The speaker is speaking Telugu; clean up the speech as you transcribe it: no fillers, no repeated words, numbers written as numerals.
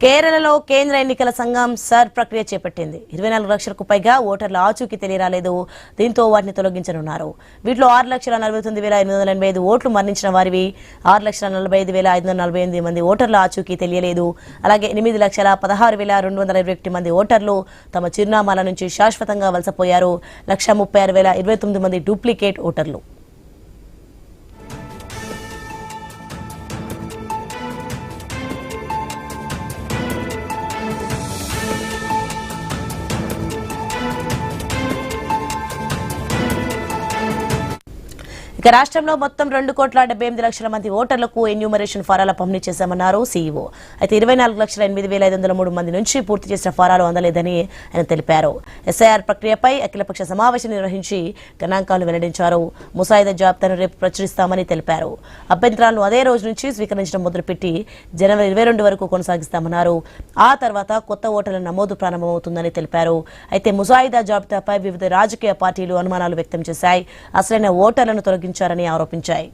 కేరళలో కేంద్ర ఎన్నికల సంఘం సర్ ప్రక్రియ చేపట్టింది. 24 లక్షలకు పైగా ఓటర్ల ఆచూకీ తెలియరాలేదు. దీంతో వాటిని తొలగించనున్నారు. వీటిలో 6,49,885 ఓట్లు మరణించిన వారివి, 6,45,548 మంది ఓటర్ల ఆచూకీ తెలియలేదు. అలాగే 8,16,221 మంది ఓటర్లు తమ చిరునామాల నుంచి శాశ్వతంగా వలసపోయారు. 1,36,029 మంది డూప్లికేట్ ఓటర్లు. ఇక రాష్ట్రంలో మొత్తం 2,78,00,000 మంది ఓటర్లకు ఎన్యూమరేషన్ ఫారాల పంపిణీ చేశామన్నారు సీఈఓ. అయితే 24,08,503 మంది నుంచి పూర్తి చేసిన ఫారాలు అందలేదని ఆయన తెలిపారు. ఎస్ఐఆర్ ప్రక్రియపై అఖిలపక్ష సమావేశం నిర్వహించి గణాంకాలు వెల్లడించారు. ముసాయిదా జాబితాను రేపు ప్రచురిస్తామని తెలిపారు. అభ్యంతరాలను అదే రోజు నుంచి స్వీకరించడం మొదలుపెట్టి జనవరి 22 వరకు కొనసాగిస్తామన్నారు. ఆ తర్వాత కొత్త ఓటర్ల నమోదు ప్రారంభమవుతుందని తెలిపారు. అయితే ముసాయిదా జాబితాపై వివిధ రాజకీయ పార్టీలు అనుమానాలు వ్యక్తం చేశాయి. అసలైన ఓటర్లను తొలగించారని ఆరోపించాయి.